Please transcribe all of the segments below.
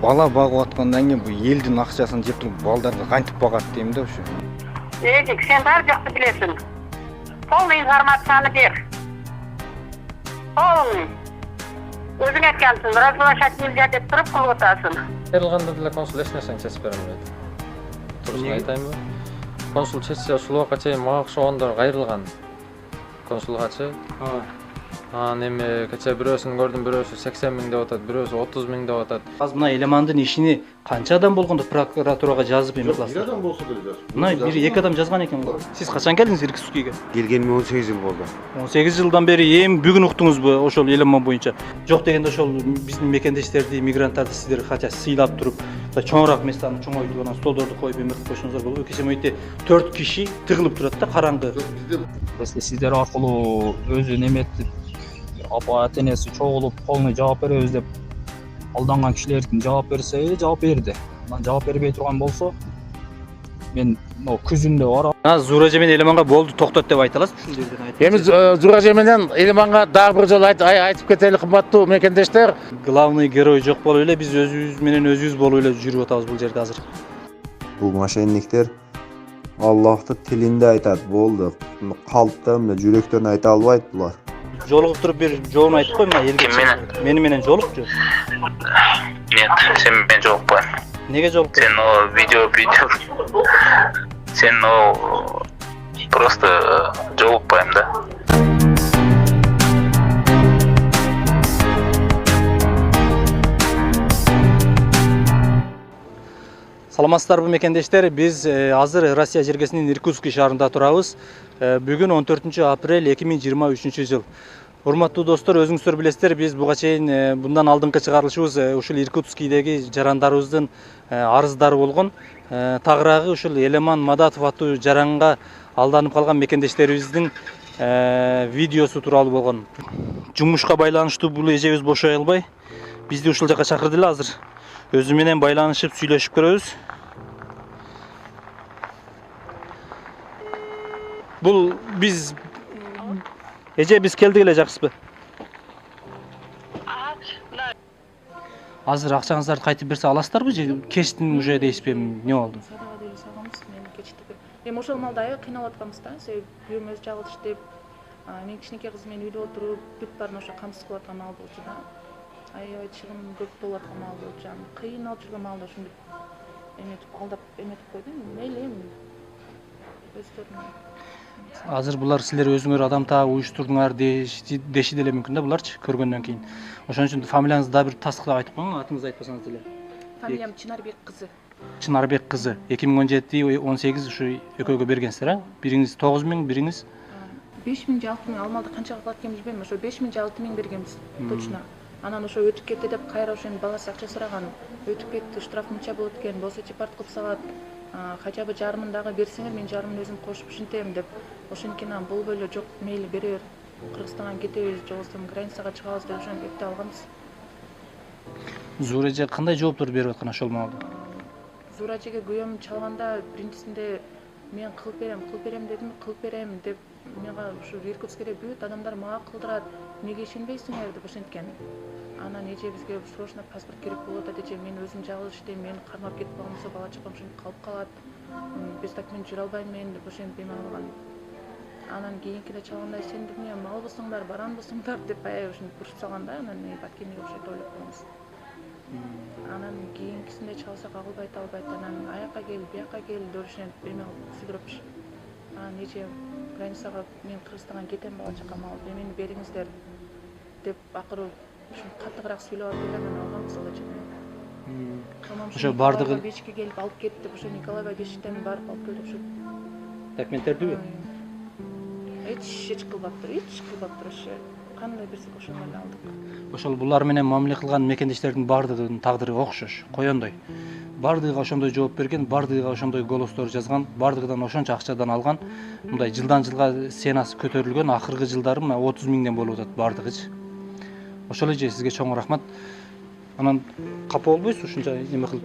Бала багып аткандан кийин бу элдин акчасын жеп туруп балдарга кантип багат дейм да ушу. Эдик, сен бар жокты билесиң. Полный информацияны бер. Полный. Өзүң айткансың, разглашать нельзя деп туруп кылып атасың. Айрылганда деле консул эч нерсени чечип бере албайт. Турусын айтайынбы? Консул чечсе ушул убакка чейин мага окшогондор кайрылган. Консулгачы. Неме кече бирөөсүн көрдүм, бирөөсү 80 миң деп атат, бирөөсү 30 миң деп атат. Азыр мына элемандын ишини канча адам болгондо прокуратурага жазып эме кыласыз? Бир адам болсо деле жазып. Мына бир эки адам жазган экен го. Сиз качан келдиңиз Иркутскийге? Келгениме 18 жыл болду. 18 жылдан бери эми бүгүн уктуңузбу ошол элеман боюнча? Жок дегенде ошол биздин мекендештерди, мигранттарды сиздер кача сыйлап туруп, чоңураак местаны чоңойтуп анан столдорду коюп эме кылып койсоңуздар болобу? Кече мөйтө 4 киши тыгылып турат да караңгы. Если сиздер аркылуу өзү неметип апа атенеси чогулуп полный жооп беребиз деп алданган кишилер жооп берсе, жооп берди. Анан жооп бербей турган болсо мен могу күзүндө барам. Зуража менен элеманга болду токтот деп айта аласыз ушул жерден айтып. Эми Зуража менен элеманга дагы бир жолу айтып кетели, кымбаттуу мекендештер. Главный герой жок болуп эле биз өзүбүз менен өзүбүз болуп эле жүрүп атабыз бул жерде азыр. Бул мошенниктер Аллахты тилинде айтат, болду. Калптан, жүрөктөн айта албайт булар. Жолугуп туруп бир жоон айтып кой мына элге. Мени менен жолукчу. Нет, сен менен жолукпайм. Неге жолукпайсың? Сен о видео. Сен о просто жолукпайм да. Саламатсыздарбы мекендештер, биз азыр Россия жергесинин Иркутский шаарында турабыз. Бүгүн 14 апрель 2023 жыл. Урматтуу достор, өзүңүздөр билесиздер, биз буга чейин bundan алдыңкы чыгарылышыбыз ушул Иркутскийдеги жарандарыбыздын арыздары болгон. Тагыраагы ушул Элеман Мадатов аттуу жаранга алданып калган мекендештерибиздин видеосу тууралуу болгон. Жумушка байланыштуу бул эжебиз бошой албай, бизди ушул жака чакырды эле азыр. Өзү менен байланышып сүйлөшүп көрөбүз. Бул биз эже келдик эле, жакшысызбы? Азыр акчаңыздарды кайтып берсе аласыздарбы же кечтин уже дейсизби, эмне болду? Садага деле салганбыз, мен кечтик. Эми ошол маалда аябай кыйналып атканбыз да, себеби күйөөм өзү жагылыш деп, мен кичинекей кызым менен үйдө отуруп, бүт баарын ошо камсыз кылып аткан маал болчу да. Аябай чыгым көп болуп аткан маал болчу. Кыйналып жүргөн маалда ушинтип эметип алдап эметип койдум. Мейли эми өздөрүнө. Азыр булар силер өзүңөр адам таап уюштурдуңар деши деле мүмкүн да буларчы көргөндөн кийин. Ошон үчүн фамилияңызды да бир тастыктап айтып коюң, атыңызды айтпасаңыз деле. Фамилиям Чынарбек кызы. Чынарбек кызы. 2017-18 ушу экөөгө бергенсиздер, а? Бириңиз 9 миң, бириңиз 5 миң же 6 миң, ал маалда канчага калат экенин билбейм, ошо 5 миң же 6 миң бергенбиз, точно. Анан ошо өтүп кетти деп кайра ошонун баласы акча сураган. Өтүп кетти, штраф мынча болот экен, болсо чепарт кылып салат. Хотя бы жарымын дагы берсеңер, мен жарымын өзүм кошуп ушинтем деп. Ошондон болбой эле, жок, мейли бере бер. Кыргызстанга кетебиз, же болбосо границага чыгабыз деп ошентип өтүп алганбыз. Зуража кандай жооптор берип аткан ошол маалда? Зуражага күйөөм чалганда биринчисинде мен кылып берем дедим, кылып берем деп мага ушу Иркутскийде бүт адамдар мага кылдырат. Неге ишенбейсиңер деп ошенткен. Анан эже бизге срочно паспорт керек болот эже, мен өзүм жагылыш иштейм, мени кармап кетип калган болсо бала чакам ушинтип калып калат. Без документ жүрө албайм мен деп ошентип эме кылган. Анан кийинкиде чалганда сен эмне малбысыңдар, баранбысыңдар деп аябай ушинтип урушуп салган да, анан баткенге окшойт ойлоп койгонбуз. Анан кийинкисинде чалсак агылбайт, анан аяка кел, бияка кел деп ошентип эме сүйлөпчү. Анан эже границага мен Кыргызстанга кетем, бала чакам алып, эмени бериңиздер деп акыры каттыгыраак сүйлөп алып эле алганбыз ал эжеден. Ошо бардыгы бешикке келип алып кет деп, ошо Николаева бешиктен барып алып кел деп ошо. Документтердиби? Эч кылбаптыр ошо. Кандай берсек ошону эле алдык. Ошол булар менен мамиле кылган мекендештердин бардыгынын тагдыры окшош, коёндой. Бардыгыга ошондой жооп берген, бардыгыга ошондой голостор жазган, бардыгынан ошончо акчадан алган. Мындай жылдан жылга сенасы көтөрүлгөн, акыркы жылдары мына 30 миңден болуп атат бардыгычы. Ошол эже сизге чоң рахмат. Анан капа болбойсуз ушунча эме кылып?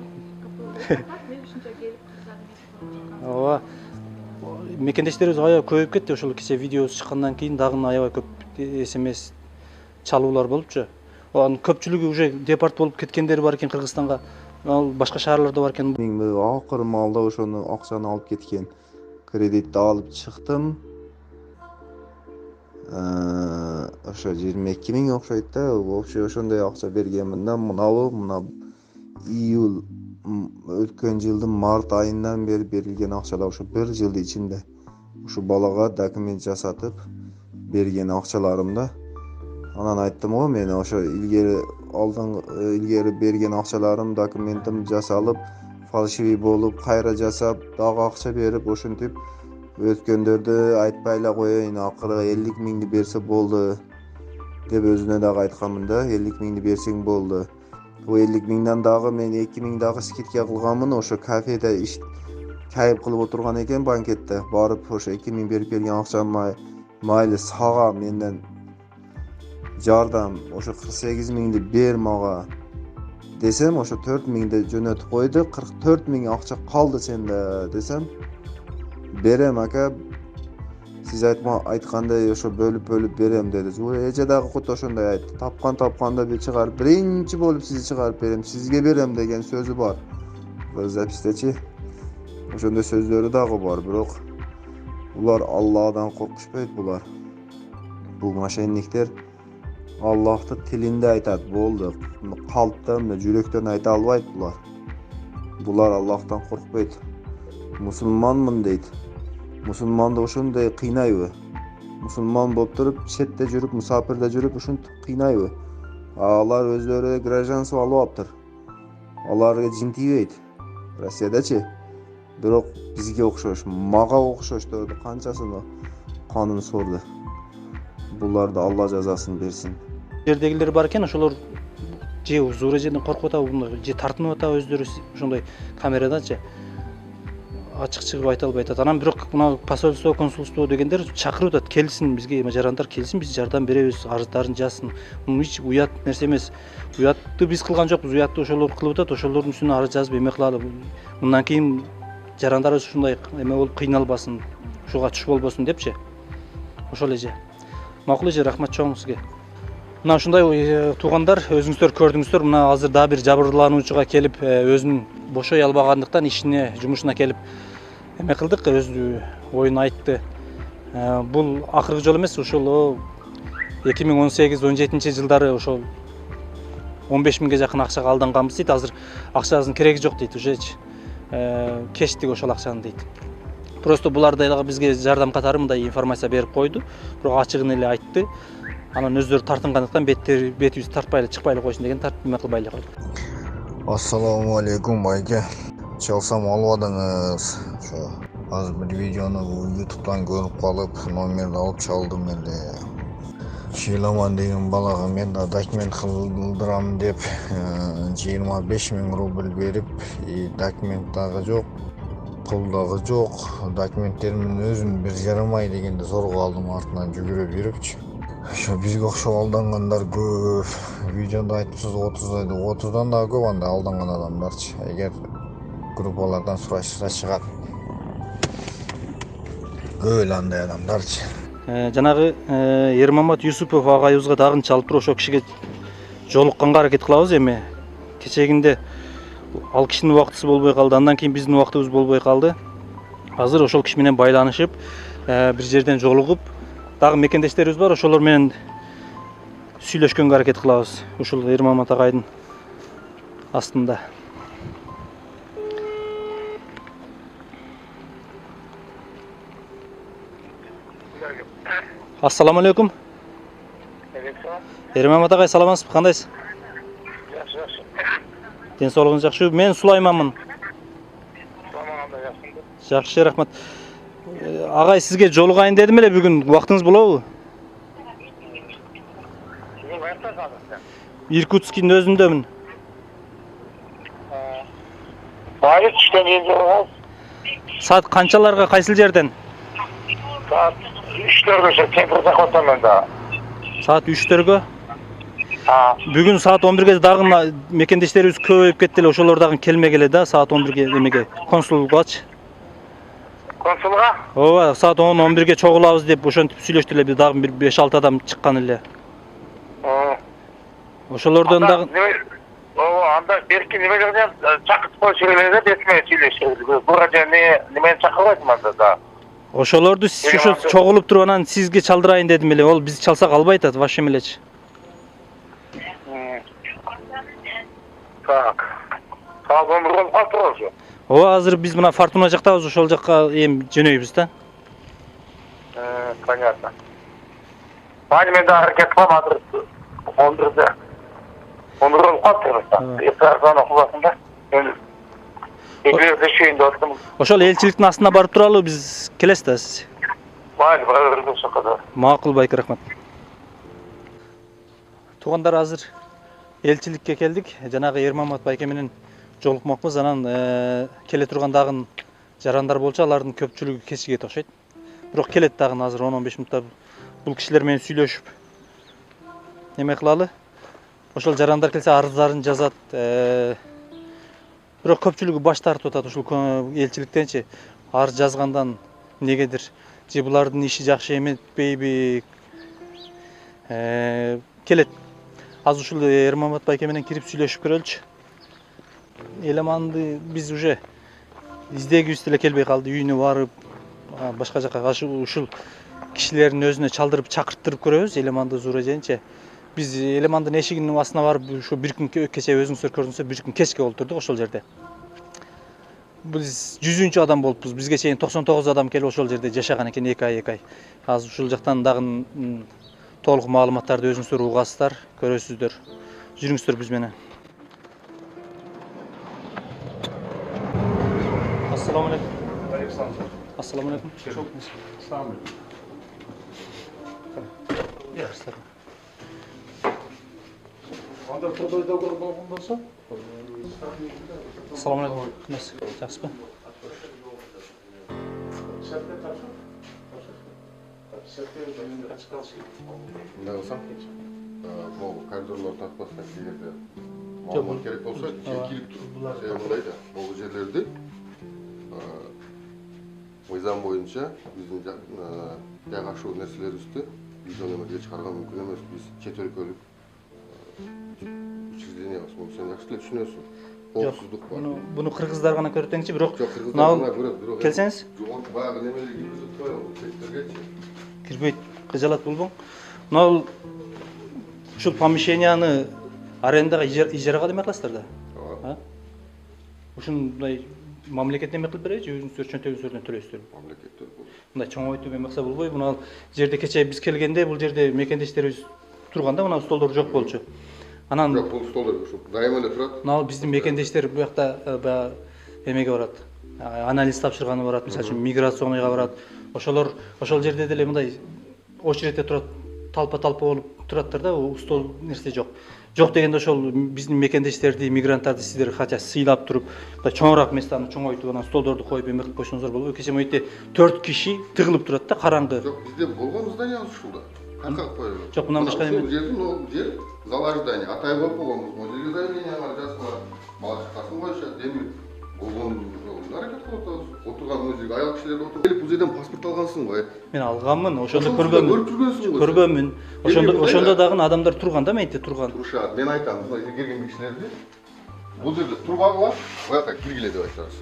Мен ушунча келип кызарып Ооба. Мекендештерибиз аябай көбөйүп кетти, ошол кече видеосу чыккандан кийин дагы аябай көп SMS чалуулар болупчу. Анын көпчүлүгү уже депорт болуп кеткендери бар экен Кыргызстанга. Ал башка шаарларда бар экен. Мен акыры маалда ошону акчаны алып кеткен. Кредитти алып чыктым. Ошо 22 миң окшойт да. Вообще ошондой акча бергенмин да. Мына июль өткөн жылдын март айынан бери берилген акчалар ошо 1 жылдын ичинде. Ошо балага документ жасатып берген акчаларымда. Анан айттым го мен ошо илгери берген акчаларым документим жасалып фальшивый болуп кайра жасап дагы акча берип ошентип өткөндөрдү айтпай эле коеюн, акыры 50 миңди берсе болду деп өзүнө дагы айтканмын да. 50 миңди берсең болду. Бу 50 миңден дагы мен 2 миң дагы скидка кылганмын. Ошо кафеде кайып кылып отурган экен банкетте. Барып ошо 2 миң берип келген акчамы майли сага менден жардам ошо 48 миңди бер мага десем, ошо 4 миңди жөнөтүп койду. 44 миң акча калды сенде десем, берем ака. Сиз айткандай ошо бөлүп берем деди. Эже дагы кут ошондой айтты. Тапканда бир чыгарып, биринчи болуп сизди чыгарып берем, сизге берем деген сөзү бар. Бул запистечи. Ошондой сөздөрү дагы бар, бирок булар Алладан коркушпойт булар. Бул мошенниктер Аллахты тилинде айтат, болду. Калптан, жүрөктөн айта албайт булар. Булар Аллахтан коркпойт. Мусулманмын дейт. Мусулманды ошондой кыйнайбы? Мусулман болуп туруп, четте жүрүп, мусапирде жүрүп ушинтип кыйнайбы? Алар өздөрү гражданство алып аптыр. Аларга жин тийбейт. Россиядачы. Бирок бизге окшош, мага окшошторду канчасыны канын сорду. Буларды Алла жазасын берсин. Жердегилер бар экен, ошолор же зуура жерден коркуп атабы, же тартынып атабы өздөрү ошондой камерадачы. Ачык чыгып айта албай атат. Анан бирок мына посольство, консулство дегендер чакырып атат, келсин бизге, жарандар келсин, биз жардам беребиз, арыздарын жазсын. Муну эч уят нерсе эмес. Уятты биз кылган жокпуз, уятты ошолор кылып атат, ошолордун үстүнө арыз жазып эме кылалы. Мындан кийин жарандар ушундай эме болуп кыйналбасын, ушуга туш болбосун депчи. Ошол эже. Макул эже, рахмат чоң сизге. Мына ушундай туугандар, өзүңүздөр көрдүңүздөр, мына азыр дагы бир жабырлануучуга келип, өзүнүн бошой албагандыктан ишине, жумушуна келип эме кылдык, өз оюн айтты. Бул акыркы жолу эмес, ушул 2018-17 жылдары ошол 15 миңге жакын акчага алданганбыз дейт. Азыр акчанын кереги жок дейт, уже кечтик ошол акчаны дейт. Просто буларда дагы бизге жардам катары мындай информация берип койду, бирок ачыгын эле айтты. Анан өздөрү тартынгандыктан бетибиз тартпай эле чыкпай эле койсун деген тартып эме кылбай эле койдук. Ассаламу алейкум байке. Чалсам албадыңыз. Ошо азыр бир видеону YouTube'дан көрүп калып, номерди алып чалдым эле. Шиламан деген балага мен да документ кылдырам деп 25 миң рубль берип, документ дагы жок, пул дагы жок. Документтеримдин өзүн 1,5 ай дегенде зорго алдым, артынан жүгүрө берипчи. Ошо бизге окшоп алдангандар көп. Видеода айтыпсыз 30'dan дагы көп анда алданган адамдарчы. Эгер группалардан сурашса чыгат. Көп эле андай адамдарчы. Жанагы Ермамат Юсупов агайыбызга дагы чалып туруп ошо кишиге жолукканга аракет кылабыз эми. Кечегинде ал кишинин убактысы болбой калды, андан кийин биздин убактыбыз болбой калды. Азыр ошол киши менен байланышып, бир жерден жолугуп, дагы мекендештерибиз бар, ошолор менен сүйлөшкөнгө аракет кылабыз. Ушул Ермамат агайдын астында. Ассаламу алейкум. Ермамат агай, саламатсызбы, кандайсыз? Жакшы. Ден соолугуңуз жакшы. Мен Сулайманмын. Жакшы, рахмат. Агай, сизге жолугайын дедим эле бүгүн, убактыңыз болобу? Сизин каякта калдыңыз? Иркутскийдин өзүндөмүн. Айры иштен кийин жолугабыз. Саат канчаларга, кайсыл жерден? Саат 3-4гө темпер захваттан да. Саат 3-4гө? Бүгүн саат 11ге дагы мекендештерибиз көбөйүп кетти эле, ошолор дагы келмегеле да, саат 11ге эмеге, консулгачы. Консулга? Ооба, саат 10-11ге чогулабыз деп ошентип сүйлөштү эле, бир дагы бир 5-6 адам чыккан эле. Ошолордон дагы Анда берки немелерден чакыртып коюшуңар бетиме сүйлөшөбүз. Буга немени чакырбайсың анда да. ошолорду ошо чогулуп туруп анан сизге чалдырайын дедим эле. Ол биз чалсак албай атат, ваше мелечи. Так. Саат 11 болуп калды ошо. Ооба, азыр биз мына Фортуна жактабыз, ошол жакка эми жөнөйбүз да. Понятно. Бани мен да аракет кылам азыр 11-де. 11 болуп калды. Эфирден окубасында. Мен эфирде шейин деп аттым. Ошол элчиликтин астына барып туралы биз келесиз да сиз. Майли, барып ошо кадar. Макул байке, рахмат. Туугандар, азыр элчиликке келдик. Жанагы Ермамат байке менен жолукмакпыз. Анан келе турган дагы жарандар болчу, алардын көпчүлүгү кечигет окшойт. Бирок келет дагы азыр 10-15 мүнөттө бул кишилер менен сүйлөшүп неме кылалы. Ошол жарандар келсе арыздарын жазат. Бирок көпчүлүгү баш тартып атат ушул элчиликтенчи. Арыз жазгандан негедир же булардын иши жакшы эметпейби? Келет. Азыр ушул Ермамат байке менен кирип сүйлөшүп көрөлүчү. Элеманды биз уже издегибиз деле келбей калды. Үйүнө барып, башка жака ушул кишилердин өзүнө чалдырып чакырттырып көрөбүз Элеманды Зууроженче. Биз Элемандын эшигинин астына барып ушу бир күн кече өзүңүздөр көрдүңүздөр, бир күн кечке олтурдук ошол жерде. Биз 100-чү адам болуппуз. Бизге чейин 99 адам келип ошол жерде жашаган экен 2 ай. Азыр ушул жактан дагы толук маалыматтарды өзүңүздөр угасыздар, көрөсүздөр. Жүрүңүздөр биз менен. Assalamu alaikum. Assalamu alaikum. Assalamu alaikum. Assalamu alaikum. Жақсы ба? Бұл коридорлар тартпастан келерде мағлұмат керек болса, келіп тұр. Бұл жерлерде мыйзам бойынша біздің жақ ашу нәрселерімізді видеонамерге шығарған мүмкін емес. Біз чет өлкөлік учреждение қасым. Сен жақсы тілеп түсінесің. Қоғысыздық бар. Бұны қырғыздар ғана көртеңші, бірақ келсеңіз? Бағы немелі кіргізіп қойын, сеттерге кирбейт, кыжалат болбоң. Мынау ушул помещенияны арендага ижарага деме кыласыздар да? Ушундай мамлекет неме кылып береби же өзүңүздөр чөнтөгүңүздөрдөн төлөйсүздөр? Мамлекеттер бул. Мындай чоңойтуп эмекса болбойбу? Мына жерде кече биз келгенде бул жерде мекендештерибиз турганда мына столдор жок болчу. Анан жок, бул столдор ушу дайыма эле турат. Мына биздин мекендештер бу жакта эмеге барат. Анализ тапшырганы барат, мисалы үчүн миграционныйга барат. Ошол жерде деле мындай очередте турат, талпа болуп тураттар да, стол нерсе жок. Жок дегенде ошол биздин мекендештерди, мигранттарды сиздер кача сыйлап туруп, чоңураак местаны чоңойтуп анан столдорду коюп эме кылып койсоңуздар болобу. Кече мойтте 4 киши тыгылып турат да, караңгы. Жок, бизде болгон здание ушулда. Кантип коюлат? Жок, мындан башка эме. Ушул жердин ол жер зала здание, атай болуп койгонбуз. Могу жерге заявление жазсалар, бала чакасын коюшат, эми болгон аракет кылып атабыз. Отурган мына жерге аял кишилер отуруп келип бул жерден паспорт алгансың го. Мен алганмын, ошондо көргөнмүн. Ошондо дагы адамдар турган да, менте турган. Турушат. Мен айтам, мына келген кишилерди бул жерде турбагыла, буяка киргиле деп айтабыз.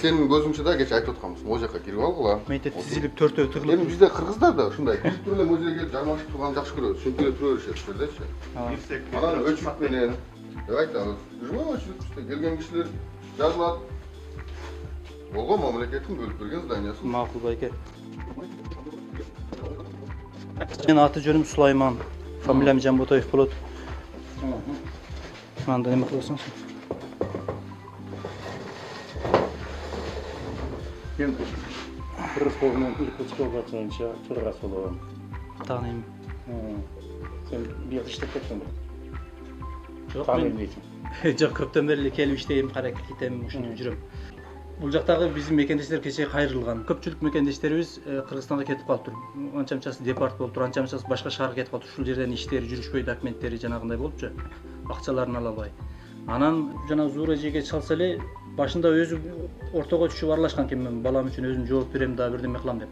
Сенин көзүңчө да кече айтып атканбыз, могу жака кирип алгыла. Менте тизилип төртөө тыгылып. Эми бизде кыргыздар да ушундай биз эле могу жерге жармашып турганды жакшы көрөбүз. Сөмкө эле тура беришет дечи. Анан өчүп менен деп айтабыз. Жүрмөй өчүп келген кишилер жазылат. Болгон мамлекеттин бөлүп берген зданиясы. Макул байке. Менин аты жөнүм Сулайман. Фамилиям Жамботоев болот. Анда неме кыласың? Мен кыргыз колунан Иркутского батчанча төрагасы болобун. Тааныйм. Сен бияк иштеп кетсең бе? Жок, тааныйм дейсиң. Жок, көптөн бери эле келип иштейм, карак кетем, ушинтип жүрөм. Бул жактагы биздин мекендештер кече кайрылган. Көпчүлүк мекендештерибиз Кыргызстанга кетип калыптыр. Анча-мынчасы депорт болуптур, анча-мынчасы башка шаарга кетип калыптыр. Ушул жерден иштери жүрүшпөй, документтери жанагындай болупчу. Акчаларын ала албай. Анан жана Зуура эжеге чалса эле башында өзү ортого түшүп аралашкан экен, мен балам үчүн өзүм жооп берем да бирдеме кылам деп.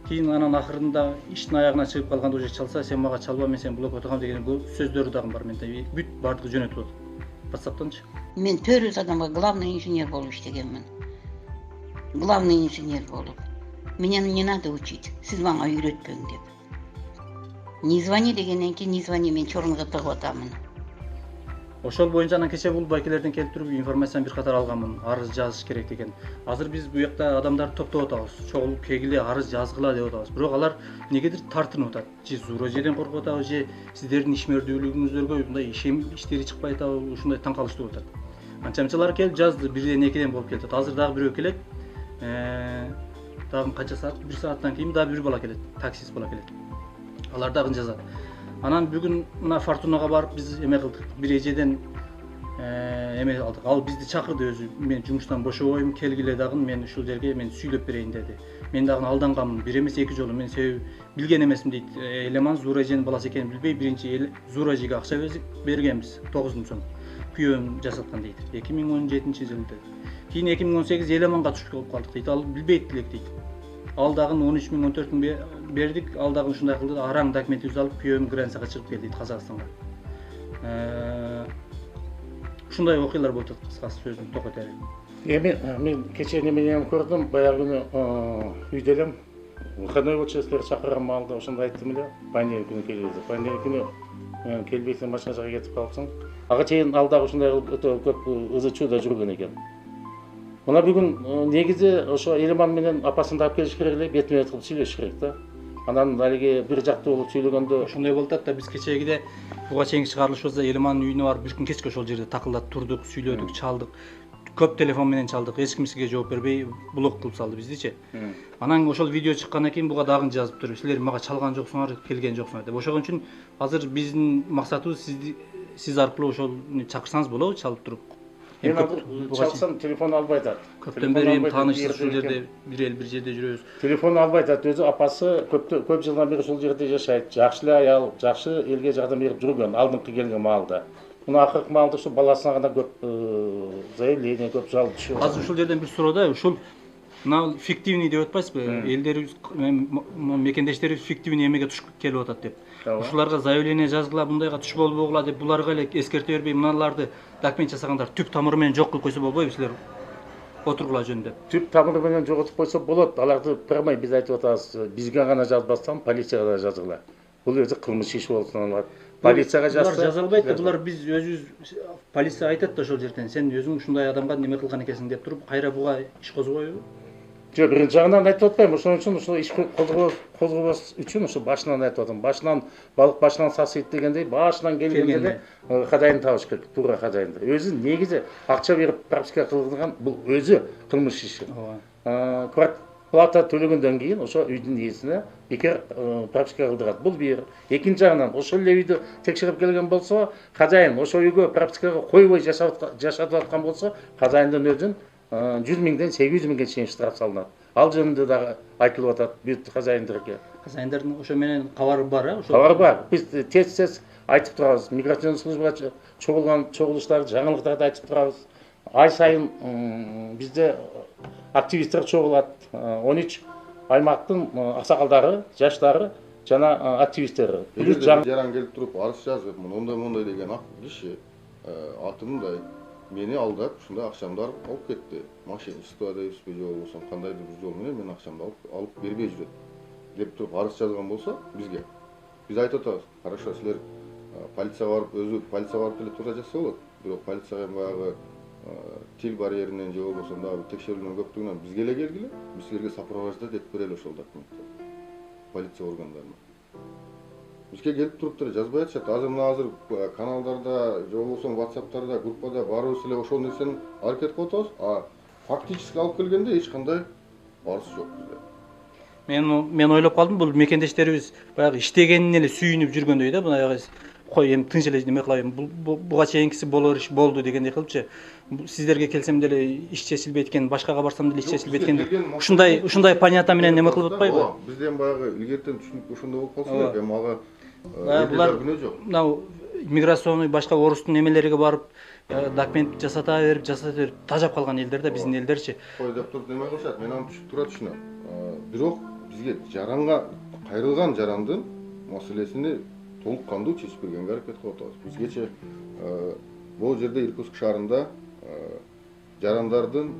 Кийин анан акырында иштин аягына чыгып калганда уже чалса сен мага чалба, мен сени блокко отургам деген сөздөрү дагы бар менде. Бүт бардыгы жөнөтүп атат. WhatsApp'танчы. Мен 400 адамга главный инженер болуп иштегенмин. Главный инженер болуп. Меня не надо учить. Сиз мага үйрөтпөң деп. Не звони дегенден кийин не звони, мен чорнуга тыгып атамын. Ошол боюнча анан кече бул байкелерден келип туруп информацияны бир катар алганмын. Арыз жазыш керек деген. Азыр биз бу жакта адамдарды топтоп атабыз. Чогулуп кегиле арыз жазгыла деп атабыз. Бирок алар негедир тартынып атат. Же Зуура эжеден коркуп атабы, же сиздердин ишмердүүлүгүңүздөргө мындай иштери чыкпай атабы, ушундай таң калыштуу атат. Анча-мынчалар келип жазды, бирден экиден болуп келет. Азыр дагы бирөө келет. Дагы канча саат? 1 сааттан кийин дагы бир бала келет. Таксист бала келет. Алар дагы жазат. Анан бүгүн мына Фортунага барып биз эме кылдык. Бир эжеден эме алдык. Ал бизди чакырды өзү. Мен жумуштан бошобойм, келгиле дагы мен ушул жерге мен сүйлөп берейин деди. Мен дагы алданганмын. Бир эмес эки жолу. Мен себеби билген эмесмин дейт. Элеман Зуура эженин баласы экенин билбей, биринчи Зуура эжеге акча бергенбиз. 9000 сом. Күйөөм жасаткан дейт. 2017-жылы. Кийин 2018 Элеманга түшүп калып калдык дейт. Ал билбейт элек дейт. Ал дагы 13.000 14.000 бердик. Ал дагы ушундай кылды. Араң документибизди алып күйөөм границага чыгып келди дейт Казакстанга. Ушундай окуялар болуп атат, кыскасы сөзүн токойт эле. Мен кечээ немене көрдүм, баягы күнү үйдө элем. Выходной участкалар чакырган маалда ошондой айттым эле. Понедельник күнү келебиз. Понедельник күнү келбейсиң, машина жакка кетип калыпсың. Ага чейин ал дагы ушундай кылып өтө көп ызы-чууда жүргөн экен. Мына бүгүн негизи ошо Элеман менен апасын да алып келиш керек эле, бетме бет кылып сүйлөшүш керек да. Анан алиги бир жактуу болуп сүйлөгөндө ошондой болуп атат да. Биз кечегиде буга чейинки чыгарылышыбызда Элемандын үйүнө барып бир күн кечке ошол жерде такылдап турдук, сүйлөдүк, чалдык. Көп телефон менен чалдык. Эч ким сизге жооп бербей блок кылып салды биздичи. Анан ошол видео чыккандан кийин буга дагы жазып туруп, силер мага чалган жоксуңар, келген жоксуңар деп. Ошон үчүн азыр биздин максатыбыз сиз аркылуу ошол чакырсаңыз болобу, чалып туруп. Мен чалсам телефон албай атат. Көптөн бери таанышсыз ушул жерде бир жерде жүрөбүз. Телефон албай атат. Өзү апасы көп жылдан бери ушул жерде жашайт. Жакшы эле аял, жакшы элге жардам берип жүргөн алдыңкы келген маалда. Мына акыркы маалда ушу баласына гана көп заявление, көп жалоб түшүп атат. Азыр ушул жерден бир суроо да, ушул мына фиктивный деп атпайсызбы? Элдерибиз, мекендештерибиз фиктивный эмеге туш келип атат деп. Ушуларга заявление жазгыла, бундайга туш болбогула деп буларга эле эскерте бербей, мыналарды документ жасагандар түп тамыры менен жок кылып койсо болбойбу силер? Отургула жөнүндө. Түп тамыры менен жоготуп койсо болот. Аларды прямой биз айтып атабыз. Бизге гана жазбастан полицияга да жазгыла. Бул өзү кылмыш иш болуп саналат. Полицияга жазса, булар жаза албайт да. Булар биз өзүбүз полиция айтат да ошол жерден. Сен өзүң ушундай адамга неме кылган экенсиң деп туруп, кайра буга иш козгобойбу? Жок, биринчи жагынан айтып атпайм. Ошон үчүн ушул иш козгобос үчүн ушул башынан айтып атам. Башынан балык башынан сасыйт дегендей, башынан келгенде хозяин табыш керек, туура хозяинды. Өзү негизи акча берип прописка кылдырган, бул өзү кылмыш иши. Плата төлөгөндөн кийин ошо үйдүн ээсине бекер прописка кылдырат. Бул бир. Экинчи жагынан ошол эле үйдү текшерип келген болсо, хозяин ошо үйгө пропискага койбой жашатып аткан болсо, хозяиндын өзүн 100.000-ден 800.000-ге чейин штраф салынат. Ал жөнүндө дагы айтылып атат бүт хозяиндерге. Хозяиндердин ошо менен кабары бар, а? Кабар бар. Биз тез айтып турабыз. Миграцион службага чогулуштарды, жаңылыктарды айтып турабыз. Ай сайын бизде активисттер чогулат. 13 аймактын аксакалдары, жаштары жана активисттери. Жаран келип туруп арыз жазып, мондай деген киши атымдай мени алдап, ушундай акчамды алып кетти. Мошенничество дейбизби же болбосо кандайдыр бир жол менен менин акчамды алып бербей жүрөт деп туруп арыз жазган болсо бизге. Биз айтып атабыз, хорошо, силер полицияга барып, өзү полицияга барып эле туура жазса болот. Бирок полицияга баягы тил барьеринен же болбосо дагы текшерүүнүн көптүгүнөн бизге эле келгиле, биз силерге сопровождать этип берели ошол документти. Полиция органдарына. Бизге келип туруп деле жазбай атышат. Азыр каналдарда, же болбосо WhatsApp'тарда, группада баарыбыз эле ошол нерсени аракет кылып атабыз. А фактически алып келгенде эч кандай арыз жок бизде. Мен ойлоп калдым, бул мекендештерибиз баягы иштегенине эле сүйүнүп жүргөндөй да, баягы кой эми тынч эле неме кылайын, буга чейинкиси болор иш болду дегендей кылыпчы. Сиздерге келсем деле иш чечилбейт экен, башкага барсам деле иш чечилбейт экен. Ушундай понятие менен неме кылып атпайбы? Бизден баягы илгертен түшүнүп ошондой болуп калса керек. Эми ага булар мына миграционный башка орустун немелериге барып документ жасата берип тажап калган элдер да биздин элдерчи. Кой деп туруп неме кылышат, мен аны туура түшүнөм. Бирок бизге жаранга кайрылган жарандын маселесини толук кандуу чечип бергенге аракет кылып атабыз. Бизгече бул жерде Иркутск шаарында жарандардын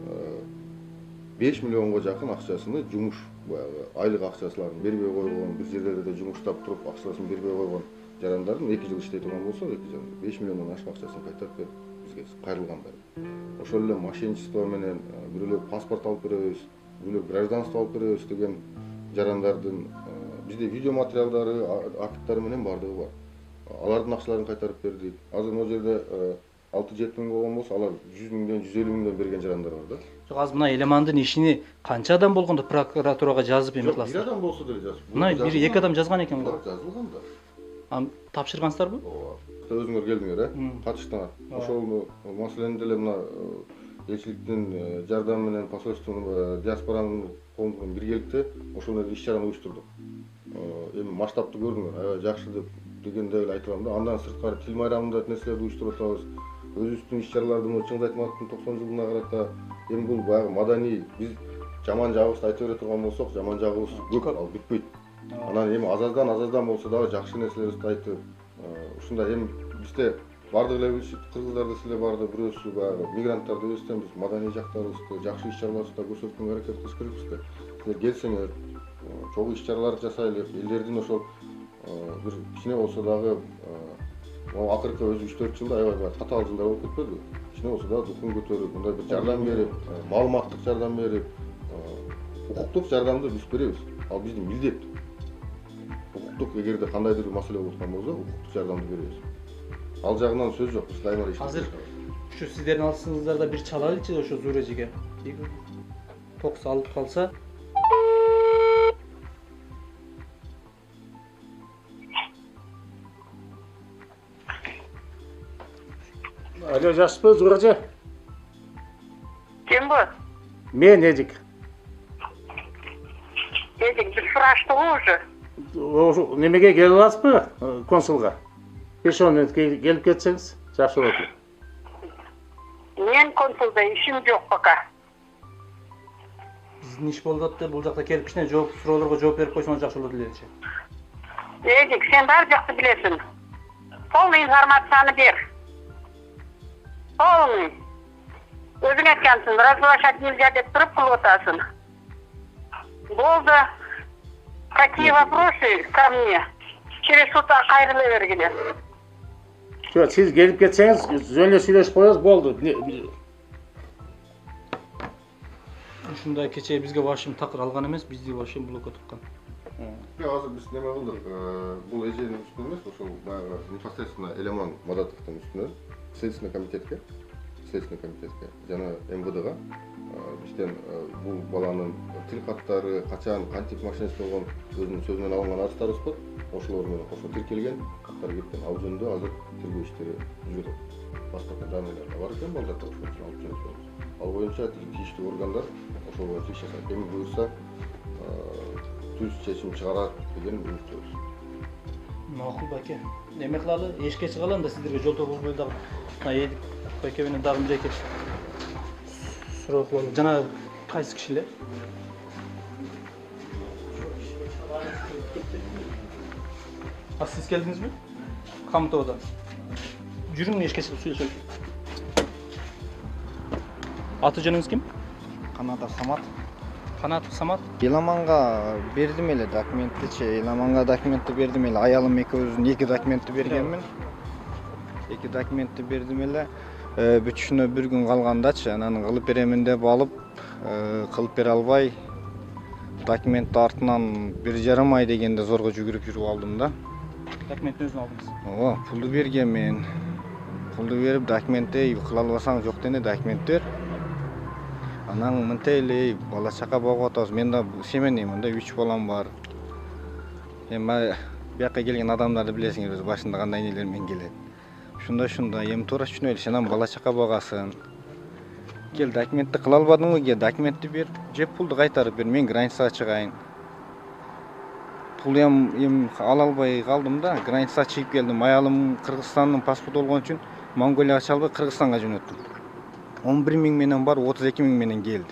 5 миллионго жакын акчасыны жумуш баягы айлык акчасыларын бербей койгон, бир жерлерде жумуштап туруп акчасын бербей койгон жарандардын 2 жыл иштей турган болсо, 5 миллиондон ашык акчасын кайтарып берип бизге кайрылгандар. Ошол эле мошенничество менен бирөөлөр паспорт алып беребиз, бирөөлөр гражданство алып беребиз деген жарандардын бизде видео материалдары, акттары менен бардыгы бар. Алардын акчаларын кайтарып бердик. Азыр могу жерде 6-7 миң болгон болсо, алар 100 миңден 150 миңден берген жарандар бар да. Жок, азыр мына элемандын ишини канча адам болгондо прокуратурага жазып эме кыласыздар? Бир адам болсо деле жазып. Мына 1-2 адам жазган экен го. Жазылган да. Аны тапшыргансыздарбы? Ооба. Өзүңөр келдиңер, катыштыңар. Ошол маселени деле мына элчиликтин жардамы менен посольствонун диаспоранын коомдугун биргеликте ошол иш чараны уюштурдук. Эми масштабты көрдүңөр, аябай жакшы дегенде эле айтылам да. Андан сырткары тил майрамында нерселерди уюштуруп атабыз. Өзүбүздүн иш чараларды Чыңгыз Айтматовдун 90 жылына карата эми бул баягы маданий биз жаман жагыбызды айта бере турган болсок, жаман жагыбыз көп, ал бүтпөйт. Анан эми азаздан болсо дагы жакшы нерселерди айтып, ушундай эми бизде бардык эле кыргыздар деле барды, бирөөсү баягы мигранттарды өстөн биз маданий жактарыбызды, жакшы иш чараларыбызды көрсөткөнгө аракет кылыш керекпиз. Силер келсеңер, чогуу иш чаралар жасайлы, элдердин ошол бир кичине болсо дагы акыркы өзү 3-4 жылда аябай катаал жылдар болуп кетпедиби? Кичине болсо дагы духун көтөрүп, мындай бир жардам берип, маалыматтык жардам берип, укуктук жардамды биз беребиз. Ал биздин милдет. Укуктук эгерде кандайдыр бир маселе болуп аткан болсо, укуктук жардамды беребиз. Ал жагынан сөз жок, биз дайыма иштейбиз. Азыр ушу сиздердин алышыңыздарда бир чалайлычы ошо Зурежиге. Токс алып калса. Алло, Жаспы, Зурежи? Ким бу? Мен Эдик. Эдик, бир сураштыгы уже. Немеге келип аласызбы консулга? 5-10 мүнөт келип кетсеңиз, жакшы болот. Мен консулда ишим жок пока. Биздин иш болуп атты, бул жакта келип кичине суроолорго жооп берип койсоңуз жакшы болот элечи. Эдик, сен бар жакты билесиң. Полный информацияны бер. Полный. Өзүң айткансың, разглашать нельзя деп туруп кылып атасың. Болды. Какие вопросы ко мне? Через сутка кайрыла бергиле. Жок, сиз келип кетсеңиз, жөн эле сүйлөшүп коебуз, болду. Ушундай кечээ бизге вашим такыр алган эмес, бизди вашим блокко туткан. Азыр биз неме кылдык, бул эженин үстүнө эмес, ошол баягы непосредственно Элеман Мадатовдун үстүнө Следственный комитетке жана МВДга бизден бул баланын тил каттары, качан, кантип машинеси болгон өзүнүн сөзүнөн алынган арыздарыбыз бар. Ошолор менен кошо тиркелген, каттар кеткен. Ал жөнүндө азыр тергөө иштери жүрүп атат. Башка данныйлар бар экен балдарда, ошол үчүн алып жүрөбүз. Ал боюнча тийиштүү органдар ошол боюнча иш жасайт. Эми буюрса түз чечим чыгарат деген үмүттөбүз. Макул баке. Эме кылалы, эшикке чыгалам да сиздерге жол болбой дагы. Эдик баке менен дагы бир эки суроо кылалы. Жана кайсы кишилер? Siz geldiniz mi? Kamto'dan. Жүрүң эшикке чыгып сүйлөшөлү. Аты жөнүңүз ким? Канатов Самат. Канатов Самат. Еламанга бердим эле документти, Еламанга документти бердим эле. Аялым экөөбүздүн 2 документти бергенмин. 2 документти бердим эле. Бүтүшүнө бир күн калгандачы, анан кылып беремин деп алып, кылып бере албай, документти артынан 1,5 ай дегенде зорго жүгүрүп жүрүп алдым да. Документти өзүң алдыңыз. Ооба, пулду бергенмин. Пулду берип, документти кыла албасаң жок дене документ бер. Анан мынтей эле бала чака багып атабыз. Мен да семеймин да, 3 балам бар. Эми бияка келген адамдарды билесиңер, башында кандай нелер менен келет. Ушундай, эми туура түшүнөйлү, сен ам бала чака багасың. Кел документти кыла албадыңбы? Кел документти бер, же пулду кайтарып бер, мен границага чыгайын. Пул эми ала албай калдым да, границага чыгып келдим. Аялым Кыргызстандын паспорту болгон үчүн Monголияга чалбай Кыргызстанга жөнөттүм. 11 миң менен бар, 32 миң менен келди.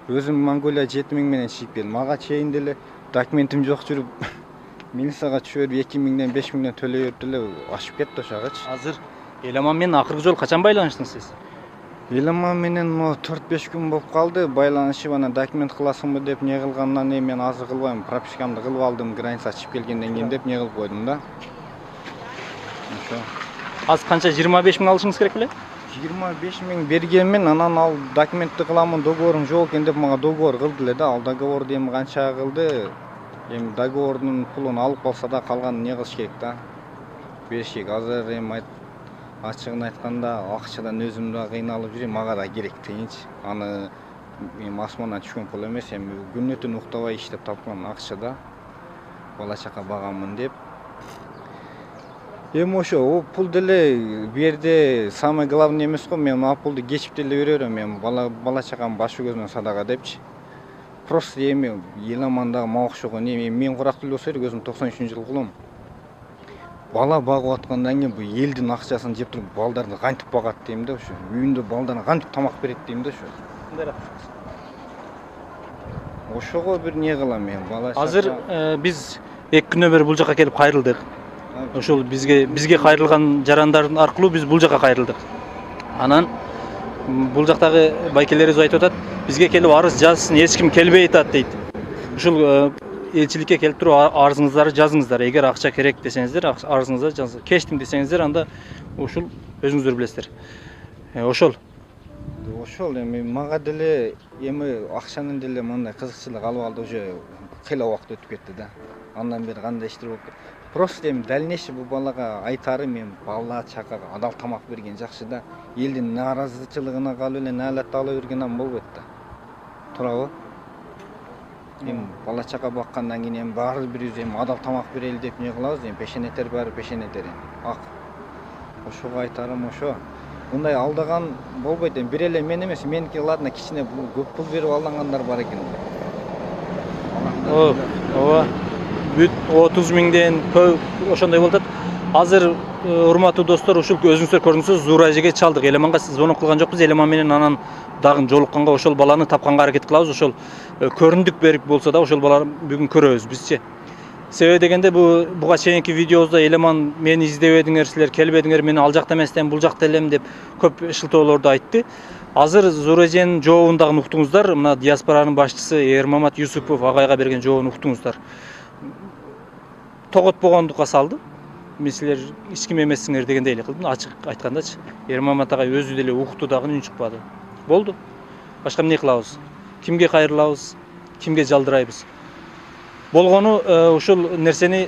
Өзүм Монголияга 7 миң менен чыгып келдим. Мага чейин деле документим жок жүрүп милицияга түшүп 2 миңден 5 миңден төлөй берип деле ашып кетти ошогачы. Азыр Эламан менен акыркы жолу качан байланыштыңыз сиз? Эламан менен 4-5 күн болуп калды. Байланышып анан документ кыласыңбы деп не кылгандан кийин мен азыр кылбайм. Пропискамды кылып алдым, граница чыгып келгенден кийин деп не кылып койдум да. Ошо. Азыр канча 25 миң алышыңыз керек беле? 25 миң бергенмен анан ал документти кыламын, договорум жок экен деп мага договор кылды эле да. Ал договорду эми канча кылды? Эми договордун пулун алып калса да калганын не кылыш керек да? Бериш керек. Азыр эми ачыгын айтканда акчадан өзүм да кыйналып жүрөм, мага да керек тыйынчы. Аны эми асмандан түшкөн пул эмес, эми күнү түн уктабай иштеп тапкан акча да. Бала чака багамын деп. Эми ошо пул деле бу жерде самый главный эмес го, мен ал пулду кечип деле бере берем, эми бала чакам башы көзүнөн садака депчи. Просто эми Эламандагы мага окшогон эми мен курактуу болсо керек, өзүм 93-жылы кулум. Бала багып аткандан кийин бу элдин акчасын жеп туруп балдарды кантип багат дейм да ошо. Үйүндө балдарына кантип тамак берет дейм да ошо. Ошого бир не кылам мен, бала чака. Азыр биз 2 күнөн бери бул жака келип кайрылдык. Ошол бизге кайрылган жарандардын аркылуу биз бул жака кайрылдык. Анан бул жактагы байкелерибиз айтып атат, бизге келип арыз жазсын, эч ким келбей атат дейт. Ушул элчиликке келип туруп арызыңыздарды жазыңыздар. Эгер акча керек десеңиздер, арызыңызды жазыңыздар. Кечтим десеңиздер, анда ушул өзүңүздөр билесиздер. Ошол. Ошол эми мага деле эми акчанын деле мындай кызыкчылык алып алды, уже кыйла убакыт өтүп кетти да. Андан бери кандай иштер болуп кетти. Просто эми дальнейший бул балага айтарым, эми бала чакага адал тамак берген жакшы да. Элдин нааразычылыгына калып эле наалат ала бергенен болбойт да. Туурабы? Эми бала чака баккандан кийин эми баары бирибиз эми адал тамак берели деп не кылабыз, эми пешенетер баары пешенетер эми. Ак. Ошого айтарым ошо. Мындай алдаган болбойт эми. Бир эле мен эмес, меники ладно кичине көп пул берип алгандар бар экен. Ооба. Бүт 30 миңден көп ошондой болуп атат. Азыр урматтуу достор, ушул өзүңүздөр көрдүңүздөр, Зуура эжеге чалдык. Эламанга звонок кылган жокпуз. Эламан менен анан дагы жолукканга ошол баланы тапканга аракет кылабыз. Ошол көрүндүк берип болсо да ошол баланы бүгүн көрөбүз бизчи. Себеби дегенде буга чейинки видеобузда Эламан мени издебедиңер, силер келбедиңер, мен ал жакта эместен бул жакта элем деп көп шылтоолорду айтты. Азыр Зуура эженин жообун дагы уктуңуздар. Мына диаспоранын башчысы Эрмамат Юсупов агайга берген жообун уктуңуздар. Тоготпогондукка салды. Мен силер эч ким эмессиңер дегендей эле кылдым, ачык айткандачы. Эрмамат агай өзү деле укту дагы үн чыкпады. Болду. Башка эмне кылабыз? Кимге кайрылабыз? Кимге жалдырайбыз? Болгону ушул нерсени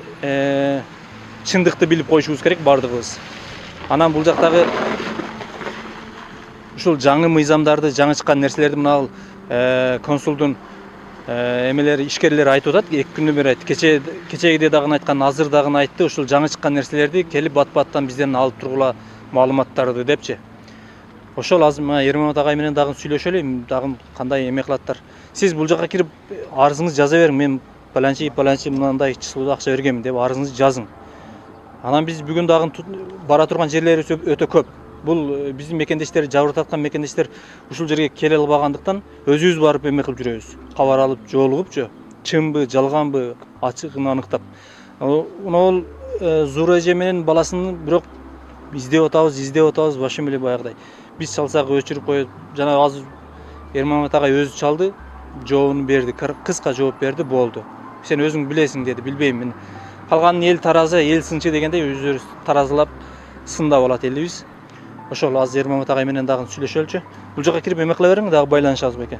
чындыкты билип коюшубуз керек бардыгыбыз. Анан бул жактагы ушул жаңы мыйзамдарды, жаңы чыккан нерселерди мына консулдун эмелери, ишкерлери айтып атат. 2 күндөн бери айтты. Кечегиде дагы айткан, азыр дагы айтты. Ушул жаңы чыккан нерселерди келип бат-баттан бизден алып тургула маалыматтарды депчи. Ошол азыр мына Эрмамат агай менен дагы сүйлөшөлү, дагы кандай эме кылаттар. Сиз бул жака кирип арызыңызды жаза бериң. Мен паланчи мындай числода акча бергенмин деп арызыңызды жазың. Анан биз бүгүн дагы бара турган жерлерибиз өтө көп. Бул биздин мекендештер, жабырып аткан мекендештер ушул жерге келе албагандыктан өзүбүз барып эме кылып жүрөбүз. Кабар алып, жолугупчу, чынбы, жалганбы, ачыгын аныктап. Ол Зуура эже менен баласын бирок издеп атабыз, башым эле баягыдай. Биз чалсак өчүрүп коет. Жана азыр Эрмамат агай өзү чалды, жообун берди, кыска жооп берди, болду. Сен өзүң билесиң деди, билбейм мен. Калганын эл таразы, эл сынчы дегендей өздөрү таразылап сындап алат элибиз. Ошол азыр Эрмамат агай менен дагы сүйлөшөлчү. Бул жака кирип эме кыла бериң, дагы байланышабыз беке.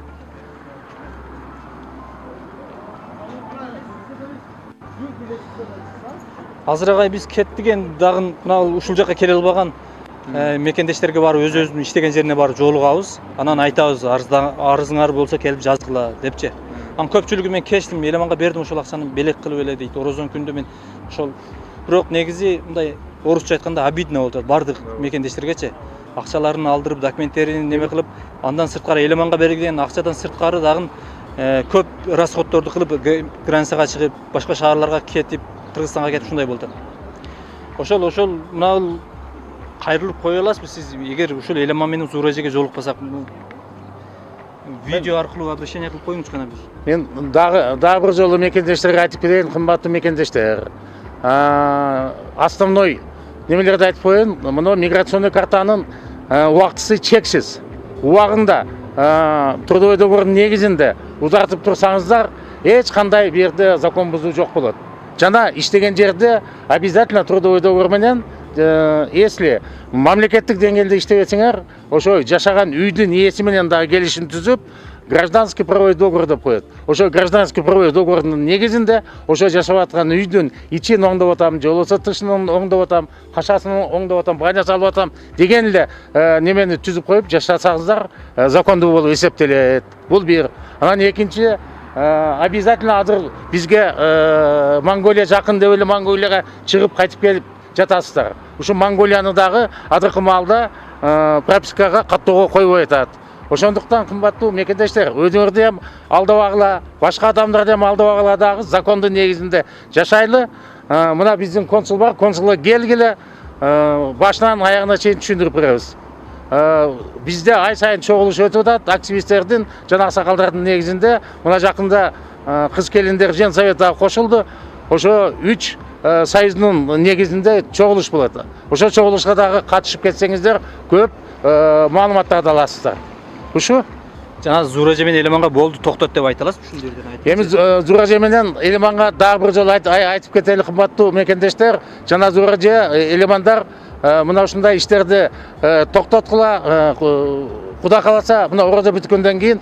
Азыр агай биз кеттиген дагы мына ушул жака келе албаган мекендештерге барып өзүбүздүн иштеген жерине барып жолугабыз. Анан айтабыз, арызыңар болсо келип жазгыла депчи. Анан көпчүлүгү мен кечтим, Эламанга бердим ошол акчаны белек кылып эле дейт. Орозон күндө мен ошол бирок негизи мындай орусча айтканда обидно болот бардык мекендештергечи. Акчаларын алдырып, документтерин неме кылып, андан сырткары Эламанга берилген акчадан сырткары дагы көп расходторду кылып, границага чыгып, башка шаарларга кетип, Кыргызстанга кетип ушундай болот. Ошол мына кайрылып кое аласызбы сиз эгер ушул элеман менен Зуура эжеге жолукпасак видео аркылуу обращение кылып коюңуз кана бир. Мен дагы бир жолу мекендештерге айтып кетейин, кымбаттуу мекендештер. Основной немелерди айтып коеюн, мына миграционный картанын убактысы чексиз. Убагында трудовой договордун негизинде узартып турсаңыздар, эч кандай бу жерде закон бузуу жок болот. Жана иштеген жерде обязательно трудовой договор менен, если мамлекеттик деңгээлде иштебесеңер, ошо жашаган үйдүн ээси менен дагы келишим түзүп, гражданский правовой договор деп коет. Ошо гражданский правовой договордун негизинде ошо жашап аткан үйдүн ичин оңдоп атам, же болбосо тышын оңдоп атам, кашасын оңдоп атам, баня салып атам деген эле немени түзүп коюп жашасаңыздар закондуу болуп эсептелет. Бул бир. Анан экинчи, обязательно азыр бизге Монголия жакын деп эле Монголияга чыгып кайтып келип жатасыздар. Ушу Монголияны дагы азыркы маалда пропискага каттоого койбой атат. Ошондуктан кымбаттуу мекендештер, өзүңөрдү ham алдабагыла, башка адамдарды ham алдабагыла дагы закондун негизинде жашайлы. Мына биздин консул бар, консулга келгиле, башынан аягына чейин түшүндүрүп беребиз. Бизде ай сайын чогулуш өтүп атат, активисттердин жана аксакалдардын негизинде. Мына жакында кыз келиндер жен советига кошулду. Ошо 3 союздун негизинде чогулуш болот. Ошо чогулушка дагы катышып кетсеңиздер, көп маалыматтарды аласыздар. Ушу жана Зуура эже менен элеманга болду токтот деп айта аласызбы ушул жерден айтып? Эми Зуура эже менен элеманга дагы бир жолу айтып кетели, кымбаттуу мекендештер. Жана Зуура эже элемандар мына ушундай иштерди токтоткула, Кудай кааласа, мына орозо бүткөндөн кийин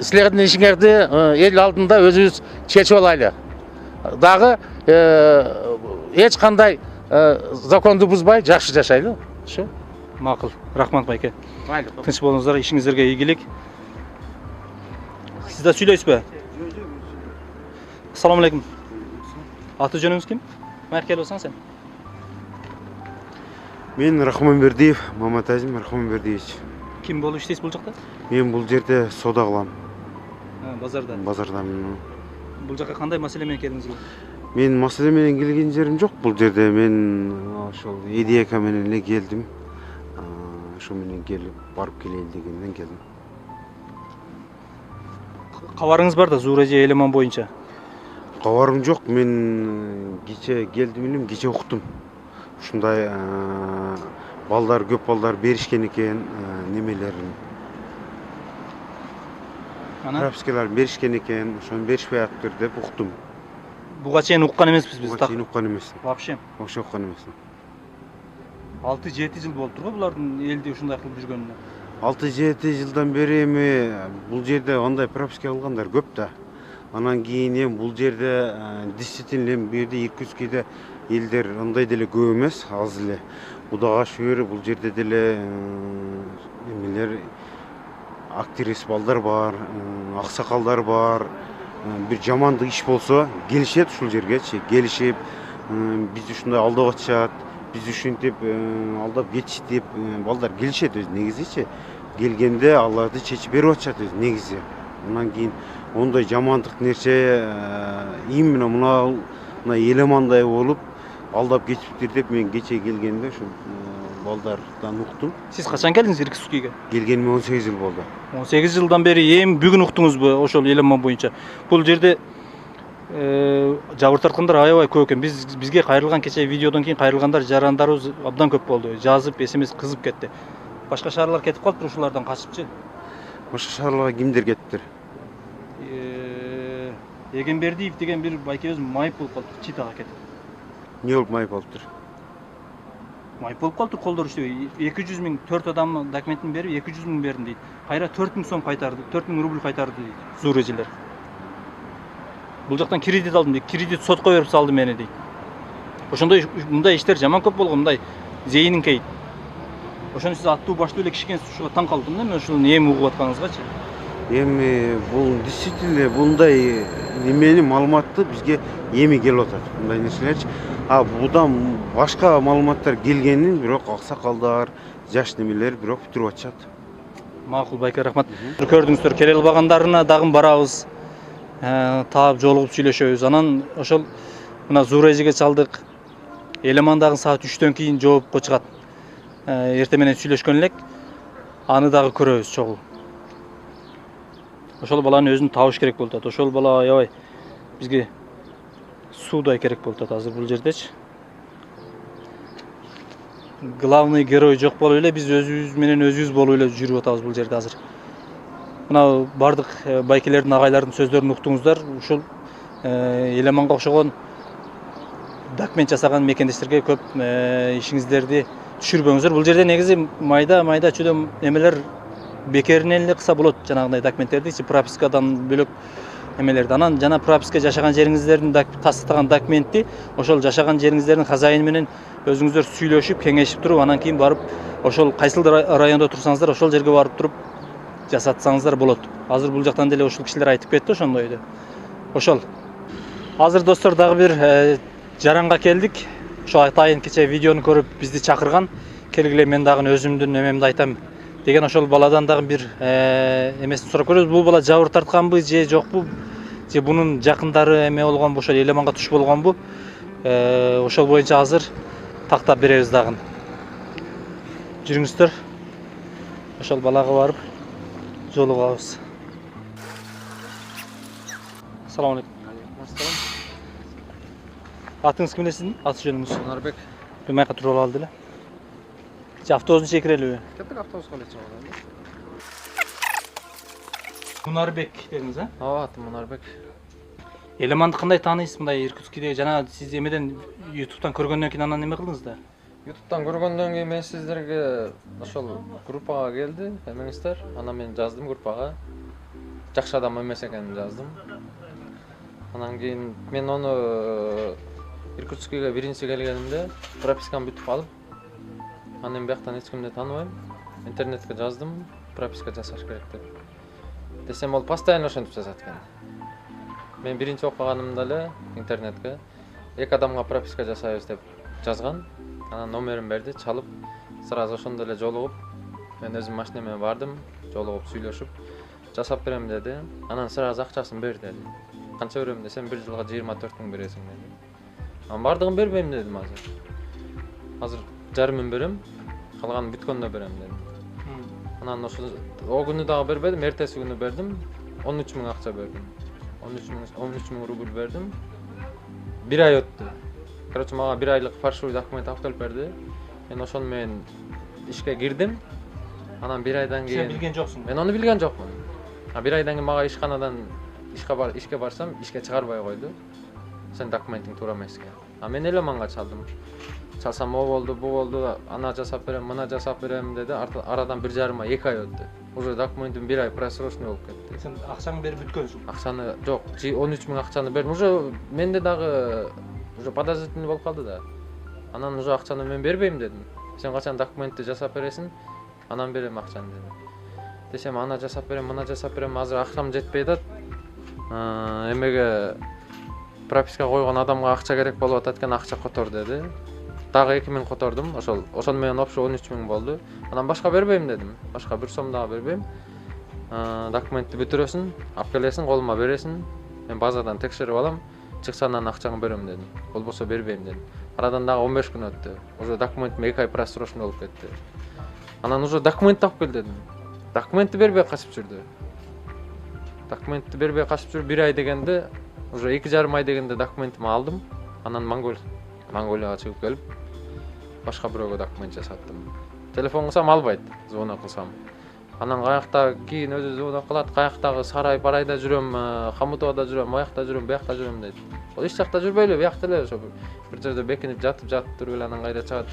силердин ишиңерди эл алдында өзүбүз чечип алайлы. Дагы эч кандай законду бузбай жакшы жашайлы. Ушу. Макул. Рахмат байке. Тынч болуңуздар, ишиңиздерге ийгилик. Сиз да сүйлөйсүзбү? Ассаламу алейкум. Аты жөнүңүз ким? Меркел болсоң сен. Мен Рахманбердиев, Маматазим Рахманбердиевич. Ким болуп иштейсиз бул жакта? Мен бул жерде соода кылам. Базарда. Базардамын. Бул жака кандай маселе менен келдиңиз? Мен маселе менен келген жерим жок бул жерде. Мен ошол идея менен эле келдим. Ошо менен келип барып келейин дегенден келдим. Кабарыңыз бар да Зуура эже элеман боюнча? Кабарым жок. Мен кече келдим элем, кече уктум. Ушундай балдар, көп балдар беришкен экен, немелерин. Пропискаларын беришкен экен, ошону беришпей атыптыр деп уктум. Буга чейин уккан эмеспиз биз. Буга чейин уккан эмесмин. Вообще. Вообще уккан эмесмин. 6-7 жыл болуптур го булардын элди ушундай кылып жүргөнүнө. 6-7 жылдан бери эми бул жерде андай прописка кылгандар көп да. Анан кийин эми бул жерде действительно эми бу жерде Иркутскийде элдер андай деле көп эмес, аз эле. Кудайга шүгүр бул жерде деле эмелер активист балдар бар, аксакалдар бар. Бир жамандык иш болсо келишет ушул жергечи, келишип биз ушундай алдап атышат. Биз ушинтип алдап кетишти деп балдар келишет өз негизичи. Келгенде аларды чечип берип атышат өз негизи. Андан кийин ондай жамандык нерсе именно мына элемандай болуп алдап кетиптир деп мен кече келгенде ошо балдардан уктум. Сиз качан келдиңиз Иркутскийге? Келгениме 18 жыл болду. 18 жылдан бери эми бүгүн уктуңузбу ошол элеман боюнча? Бул жерде жабыр тарткандар аябай көп экен. Бизге кайрылган кече видеодон кийин кайрылгандар жарандарыбыз абдан көп болду. Жазып, SMS кызып кетти. Башка шаарлар кетип калыптыр ушулардан качыпчы. Башка шаарларга кимдер кеттиптир? Эгембердиев деген бир байкебиз майып болуп калды, Читага кетип. Не болуп майып болуптур? Майып болуп калды, колдор иштебей. 200 миң 4 адам документин берип 200 миң бердим дейт. Кайра 4 миң сом кайтарды, 4 миң рубль кайтарды дейт. Зуура эжелер. Бул жактан кредит алдым дейт, кредит сотко берип салды мени дейт. Ошондой мындай иштер жаман көп болгон, мындай зейинин кейт. Ошону сиз аттуу баштуу эле киши экенсиз, ушуга таң калдым да мен ушуну эми угуп атканыңызгачы. Эми бул действительно мындай немени маалыматты бизге эми келип атат. Мындай нерселерчи. Будан башка маалыматтар келгенин, бирок аксакалдар, жаш немелер бирок бүтүрүп атышат. Макул байке, рахмат. Көрдүңүздөр, келе албагандарына дагы барабыз. Таап жолугуп сүйлөшөбүз. Анан ошол мына Зуура эжеге чалдык. Элеман дагы саат 3төн кийин жоопко чыгат. эртең менен сүйлөшкөн элек. Аны дагы көрөбүз чогуу. Ошол баланы өзүн табыш керек болуп атат. Ошол бала аябай бизге суудай керек болуп атат азыр бул жердечи. Главный герой жок болуп эле биз өзүбүз менен өзүбүз болуп эле жүрүп атабыз бул жерде азыр. Мына бардык байкелердин, агайлардын сөздөрүн уктуңуздар. Ушул Елеманга окшогон документ жасаган мекендештерге көп ишиңиздерди түшүрбөңүздөр. Бул жерде негизи майда чөйдө эмелер бекеринен эле кылса болот, жанагындай документтерди, пропискадан бөлөк эмелерди. Анан жана прописка жашаган жериңиздердин тастыган документти ошол жашаган жериңиздердин казайыны менен өзүңүздөр сүйлөшүп, кеңешип туруп, анан кийин барып ошол кайсыл райондо турсаңыздар, ошол жерге барып туруп жасатсаңыздар болот. Азыр бул жактан деле ушул кишилер айтып кетти ошондойду. Ошол. Азыр достор дагы бир жаранга келдик. Ошо атайын кече видеону көрүп бизди чакырган. Келгиле мен дагы өзүмдүн эмемди айтам деген ошол баладан дагы бир эмесин сурап көрөбүз. Бул бала жабыр тартканбы же жокпу? Же бунун жакындары эме болгонбу, ошол Елеманга туш болгонбу? Ошол боюнча азыр тактап беребиз дагы. Жүрүңүздөр. Ошол балага барып жолугабыз. Assalamu alaikum. Atыңыз ким эле сиздин? Аты жөнүңүз? Мунарбек. Маяка туруп алалы деле. Автобустун чекирелиби? Кеттик автобуска эле чыгып. Мунарбек дедиңиз, а? Ооба, атым Мунарбек. Елеманды кандай тааныйсыз? Мындай Иркутскиде жана сиз эмеден YouTube'дан көргөндөн кийин анан эме кылдыңыз да? YouTube'дан көргөндөн кийин мен сиздерге ошол группага келди, эмеңиздер. Анан мен жаздым группага. Жакшы адам эмес экенин жаздым. Анан кийин мен ону Иркутскиге биринчи келгенимде прописканы бүтүп алып, анан бияктан эч кимди тааныбайм. Интернетке жаздым, прописка жасаш керек деп. Десем ол постоянно ошентип жазат экен. Мен биринчи окуганымда эле интернетке эки адамга прописка жасайбыз деп жазган. Анан номерин берди, чалып, сразу ошондо эле жолугуп, мен өзүм машина менен бардым, жолугуп сүйлөшүп, жасап берем деди. Анан сразу акчасын бер деди. Канча берем десем, 1 жылга 24 000 бересиң деди. Анан бардыгын бербейм дедим азыр. Азыр жарым миң берем, калганын бүткөндө берем дедим. Анан ошол күнү дагы бербедим, эртеси күнү бердим. 13 000 акча бердим. 13 000 рубль бердим. 1 ай өттү. Короче, мага 1 айлык фальшивый документ алып келип берди. Мен ошону менен ишке кирдим. Анан 1 айдан кийин Сен билген жоксуң. Мен ону билген жокмун. 1 айдан кийин мага ишканадан ишке барсам, ишке чыгарбай койду. Сен документиң туура эмес экен. Мен Елеманга чалдым. Чалсам о болду, бу болду, ана жасап берем, мына жасап берем деди. Арадан 1,5 ай, 2 ай өттү. Уже документим 1 ай просрочный болуп кетти. Сен акчаңды берип бүткөнсүң. Акчаны жок, 13 000 акчаны бердим. Уже менде дагы уже подозрительный болуп калды да. Анан уже акчаны мен бербейм дедим. Сен качан документти жасап бересиң, анан берем акчаны дедим. Десем ана жасап берем, мына жасап берем, азыр акчам жетпей атат. Эмеге прописка койгон адамга акча керек болуп атат экен, акча котор деди. Дагы 2 000 котордум, ошол менен опшо 13 000 болду. Анан башка бербейм дедим. Башка 1 сом дагы бербейм. Документти бүтүрөсүң, алып келесиң, колума бересиң. Мен базадан текшерип алам, чыкса анан акчаңы берем дедим. Болбосо бербейм дедим. Арадан дагы 15 күн өттү. Уже документим 2 ай просрочный болуп кетти. Анан уже документ алып кел дедим. Документти бербей качып жүрдү. Документти бербей качып жүрүп 1 ай дегенде, уже 2,5 ай дегенде документими алдым. Анан Монголияга чыгып келип, башка бирөөгө документ жасаттым. Телефон кылсам албайт, звонок кылсам. Анан каякта кийин өзү звонок кылат, каяктагы сарай-парайда жүрөм, Хамутовада жүрөм, аякта жүрөм, буякта жүрөм дейт. Ол эч жакта жүрбөй эле, буякта эле ошо бир жерде бекинип жатып туруп эле анан кайра чыгат.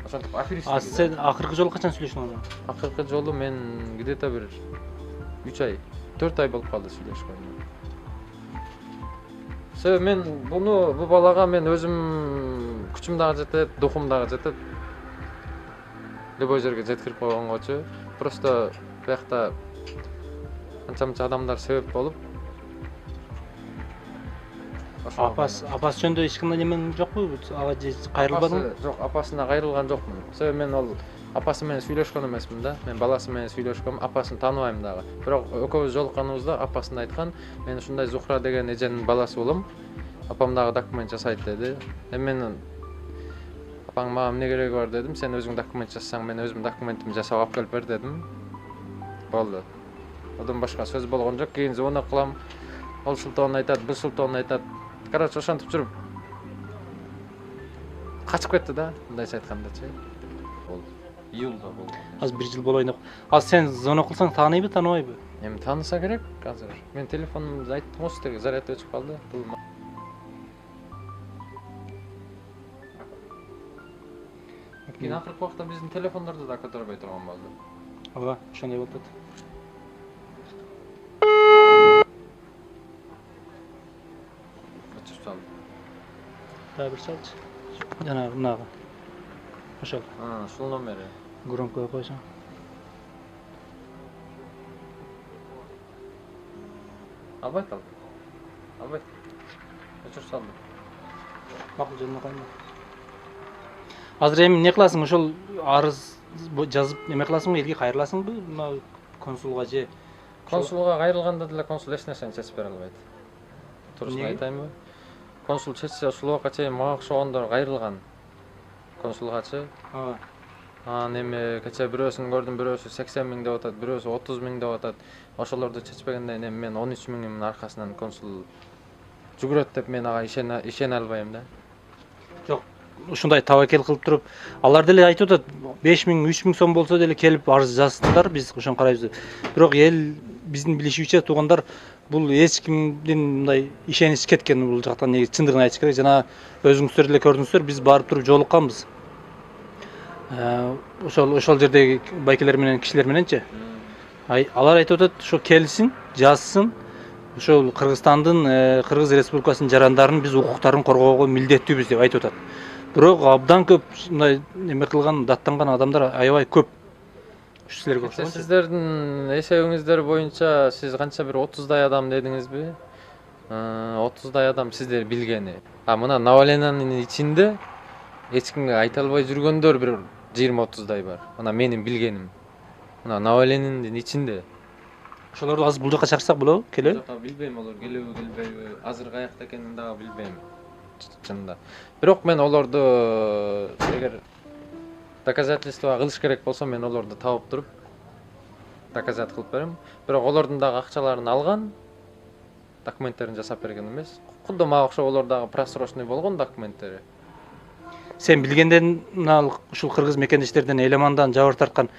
Ошентип аферист. Сен акыркы жолу качан сүйлөштүң анан? Акыркы жолу мен где-то бир 3 ай, 4 ай болуп калды сүйлөшкөнү. Себеби мен бу балага мен өзүм күчүм дагы жетет, духум дагы жетет. Любой жерге жеткирип койгонгочу. Просто буякта канча адамдар себеп болуп. Апасы жөнүндө эч кандай немен жокпу? Ага же кайрылбадыңбы? Жок, апасына кайрылган жокмун. Себеби мен ол апасы менен сүйлөшкөн эмесмин да. Мен баласы менен сүйлөшкөм, апасын тааныбайм дагы. Бирок экөөбүз жолукканыбызда апасын айткан, мен ушундай Зухра деген эженин баласы болом. Апам дагы документ жасайт деди. Мен апаң мага эмне кереги бар дедим. Сен өзүң документ жазсаң, мен өзүм документимди жасап алып келип бер дедим. Болду. Одан башка сөз болгон жок. Кийин звонок кылам. Ол шылтоон айтат, бул шылтоон айтат. Короче, ошентип жүрүп качып кетти да, мындайча айткандачы. Болду. Июлда болду. Азыр 1 жыл болоюн. Азыр сен звонок кылсаң тааныйбы, тааныбайбы? Эми тааныса керек азыр. Мен телефонумду айттым го сизге, заряд өчүп калды. Кийин акыркы убакта биздин телефондорду да көтөрбөй турган болду. Ооба, ошондой болуп атат. Өчүп салды. Дагы бир салчы. Жанагы мынага. Ошол. Ушул номери. Громкоя койсоң. Албайт ал. Албайт. Өчүп салды. Макул жанына койма. Азыр эми эмне кыласың? Ошол арыз жазып эме кыласыңбы, элге кайрыласыңбы? Мына консулга же Консулга кайрылганда деле консул эч нерсени чечип бере албайт. Турусын айтайынбы? Консул чечсе ушул убакка чейин мага окшогондор кайрылган. Консулгачы. Эми кече бирөөсүн көрдүм, бирөөсү 80 миң деп атат, бирөөсү 30 миң деп атат. Ошолорду чечпегенден эми мен 13 миңдин аркасынан консул жүгүрөт деп мен ага ишене албайм да. Жок, ушундай табакел кылып туруп, алар деле айтып атат, 5 миң, 3 миң сом болсо деле келип арыз жазсындар, биз ошон карайбыз. Бирок эл биздин билишибизче туугандар бул эч кимдин мындай ишенич кеткен бул жактан, неге чындыгын айтыш керек. Жана өзүңүздөр деле көрдүңүздөр, биз барып туруп жолукканбыз. Ошол жердеги байкелер менен кишилер мененчи. Алар айтып атат, ошо келсин, жазсын. Ошол Кыргызстандын, Кыргыз Республикасынын жарандарын биз укуктарын коргоого милдеттүүбүз деп айтып атат. Бирок абдан көп мындай эме кылган, даттанган адамдар аябай көп. Ушу силерге окшогон. Сиздердин эсебиңиздер боюнча сиз канча бир 30дай адам дедиңизби? 30дай адам сиздер билгени. Мына Наваленанын ичинде эч кимге айта албай жүргөндөр бир 20-30дай бар. Мына менин билгеним. Мына Наваленандын ичинде. Ошолорду азыр бул жака чакырсак болобу? Келеби? Жок, билбейм олор келеби, келбейби. Азыр каякта экенин дагы билбейм. Чынында. Бирок мен олорду эгер доказательство кылыш керек болсо, мен олорду таап туруп доказат кылып берем. Бирок олордун дагы акчаларын алган, документтерин жасап берген эмес. Кудда мага окшоп олор дагы просрочный болгон документтери. Сен билгенден ушул кыргыз мекендештерден Элемандан жабыр тарткан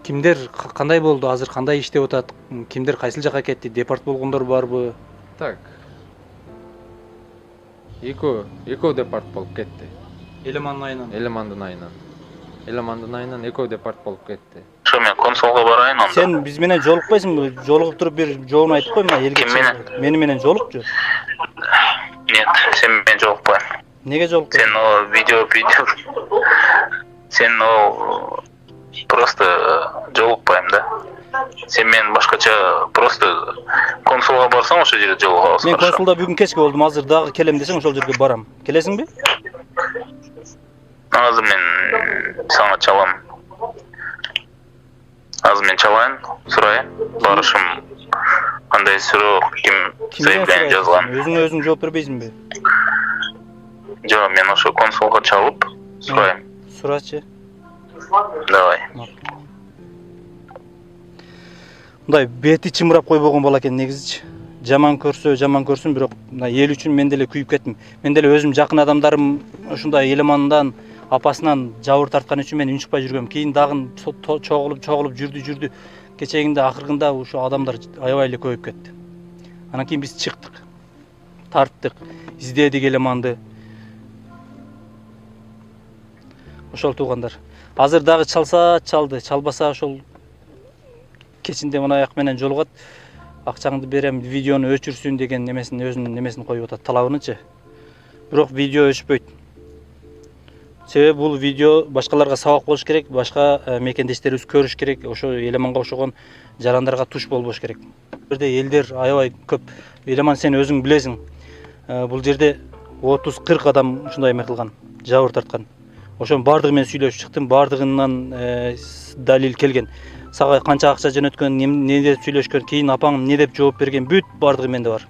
кимдер кандай болду, азыр кандай иштеп атат, кимдер кайсыл жака кетти, депорт болгондор барбы? Так. Экөө депорт болуп кетти. Элемандын айынан. Элемандын айынан экөө депорт болуп кетти. Ошо мен консулга барайын анда. Сен биз менен жолукпайсыңбы? Жолугуп туруп бир жообун айтып кой, мына элге. Мени менен жолукчу. Нет, сен менен жолукпайм. Неге жолукпайсың? Сен о видео сен о просто жолукпайм да. Сен мен башкача просто консулга барсаң ошол жерде жолугабыз. Мен консулда бүгүн кечке болдум, азыр дагы келем десең ошол жерге барам. Келесиңби? Азыр мен сага чалам. Азыр мен чалайын, сурайын. Барышым кандай суроо, ким заявление жазган. Өзүң жооп бербейсиңби? Жок, мен ошо консулга чалып сурайм. Сурачы. Давай. Мындай бети чымырап койбогон бала экен негизичи. Жаман көрсүн, бирок мына эл үчүн мен деле күйүп кеттим. Мен деле өзүм жакын адамдарым ушундай Элемандан, апасынан жабыр тарткан үчүн мен үн чыкпай жүргөм. Кийин дагы чогулуп жүрдү. Кечегинде акыркында ушу адамдар аябай эле көбөйүп кетти. Анан кийин биз чыктык. Тарттык, издедик Элеманды. Ошол туугандар. Азыр дагы чалса чалды, чалбаса ошол кечинде мына аяк менен жолугат. Акчаңды берем, видеону өчүрсүн деген өзүнүн немесин коюп атат, талабынычы. Бирок видео өчпөйт. Себеби бул видео башкаларга сабак болуш керек, башка мекендештерибиз көрүш керек, ошо Элеманга окшогон жарандарга туш болбош керек. Бул жерде элдер аябай көп. Элеман сен өзүң билесиң. Бул жерде 30-40 адам ушундай эме кылган, жабыр тарткан. Ошонун бардыгы менен сүйлөшүп чыктым, бардыгынан далил келген. Сага канча акча жөнөткөн, эмне деп сүйлөшкөн, кийин апаң эмне деп жооп берген, бүт бардыгы менде бар.